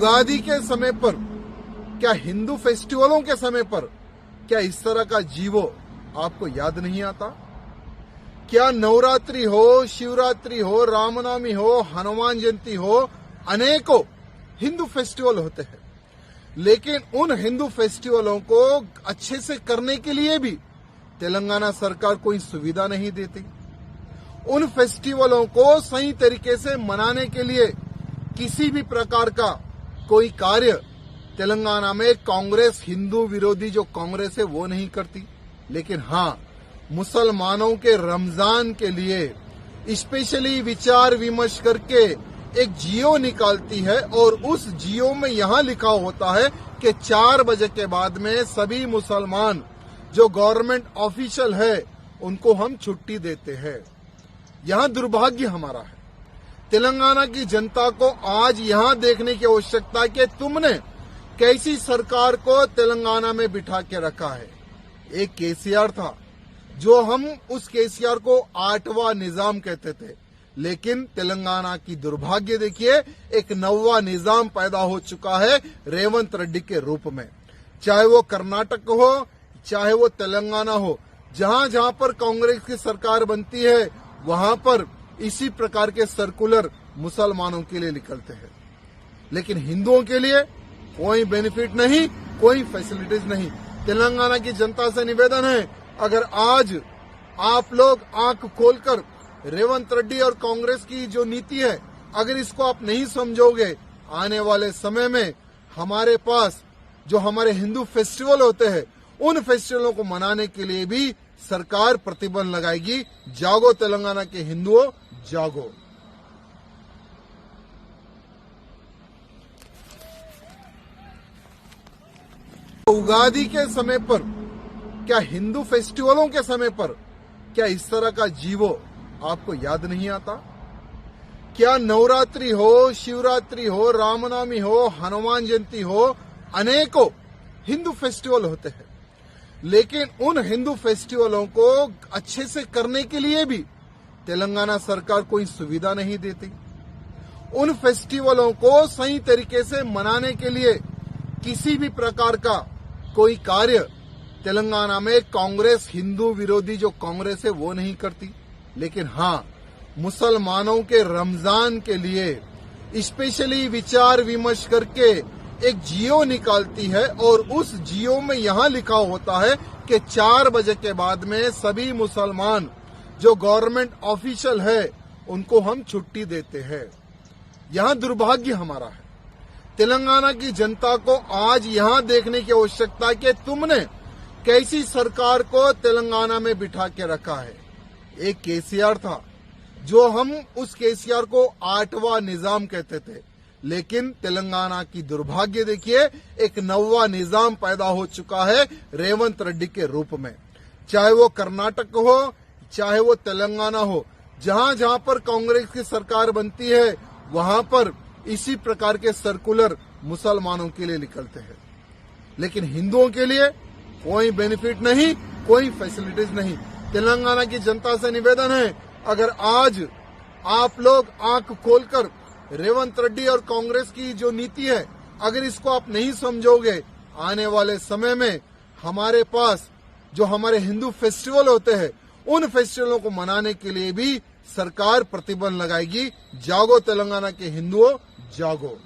उगादी के समय पर, क्या हिंदू फेस्टिवलों के समय पर क्या इस तरह का जीवो आपको याद नहीं आता? क्या नवरात्रि हो, शिवरात्रि हो, रामनवमी हो, हनुमान जयंती हो, अनेकों हिंदू फेस्टिवल होते हैं, लेकिन उन हिंदू फेस्टिवलों को अच्छे से करने के लिए भी तेलंगाना सरकार कोई सुविधा नहीं देती। उन फेस्टिवलों को सही तरीके से मनाने के लिए किसी भी प्रकार का कोई कार्य तेलंगाना में कांग्रेस, हिंदू विरोधी जो कांग्रेस है वो नहीं करती। लेकिन हाँ, मुसलमानों के रमजान के लिए स्पेशली विचार विमर्श करके एक जियो निकालती है और उस जियो में यहाँ लिखा होता है कि 4 बजे के बाद में सभी मुसलमान जो गवर्नमेंट ऑफिशियल है उनको हम छुट्टी देते हैं। यहाँ दुर्भाग्य हमारा है। तेलंगाना की जनता को आज यहाँ देखने की आवश्यकता है कि तुमने कैसी सरकार को तेलंगाना में बिठा के रखा है। एक केसीआर था जो हम उस केसीआर को 8वां निजाम कहते थे, लेकिन तेलंगाना की दुर्भाग्य देखिए, एक 9वां निजाम पैदा हो चुका है रेवंत रेड्डी के रूप में। चाहे वो कर्नाटक हो, चाहे वो तेलंगाना हो, जहां जहां पर कांग्रेस की सरकार बनती है वहां पर इसी प्रकार के सर्कुलर मुसलमानों के लिए निकलते हैं, लेकिन हिंदुओं के लिए कोई बेनिफिट नहीं, कोई फैसिलिटीज नहीं। तेलंगाना की जनता से निवेदन है, अगर आज आप लोग आंख खोलकर रेवंत रेड्डी और कांग्रेस की जो नीति है, अगर इसको आप नहीं समझोगे, आने वाले समय में हमारे पास जो हमारे हिंदू फेस्टिवल होते हैं उन फेस्टिवलों को मनाने के लिए भी सरकार प्रतिबंध लगाएगी। जागो तेलंगाना के हिंदुओं, जागो। उगादी के समय पर, क्या हिंदू फेस्टिवलों के समय पर क्या इस तरह का जीवो आपको याद नहीं आता? क्या नवरात्रि हो, शिवरात्रि हो, रामनवमी हो, हनुमान जयंती हो, अनेकों हिंदू फेस्टिवल होते हैं, लेकिन उन हिंदू फेस्टिवलों को अच्छे से करने के लिए भी तेलंगाना सरकार कोई सुविधा नहीं देती। उन फेस्टिवलों को सही तरीके से मनाने के लिए किसी भी प्रकार का कोई कार्य तेलंगाना में कांग्रेस, हिंदू विरोधी जो कांग्रेस है वो नहीं करती। लेकिन हाँ, मुसलमानों के रमजान के लिए स्पेशली विचार विमर्श करके एक जियो निकालती है और उस जियो में यहाँ लिखा होता है कि 4 बजे के बाद में सभी मुसलमान जो गवर्नमेंट ऑफिशियल है उनको हम छुट्टी देते हैं। यहाँ दुर्भाग्य हमारा है। तेलंगाना की जनता को आज यहाँ देखने की आवश्यकता है कि तुमने कैसी सरकार को तेलंगाना में बिठा के रखा है। एक केसीआर था जो हम उस केसीआर को 8वां निजाम कहते थे, लेकिन तेलंगाना की दुर्भाग्य देखिए, एक 9वां निजाम पैदा हो चुका है रेवंत रेड्डी के रूप में। चाहे वो कर्नाटक हो, चाहे वो तेलंगाना हो, जहां जहां पर कांग्रेस की सरकार बनती है वहां पर इसी प्रकार के सर्कुलर मुसलमानों के लिए निकलते हैं, लेकिन हिंदुओं के लिए कोई बेनिफिट नहीं, कोई फैसिलिटीज नहीं। तेलंगाना की जनता से निवेदन है, अगर आज आप लोग आंख खोलकर रेवंत रेड्डी और कांग्रेस की जो नीति है, अगर इसको आप नहीं समझोगे, आने वाले समय में हमारे पास जो हमारे हिंदू फेस्टिवल होते हैं उन फेस्टिवलों को मनाने के लिए भी सरकार प्रतिबंध लगाएगी। जागो तेलंगाना के हिंदुओं, जागो।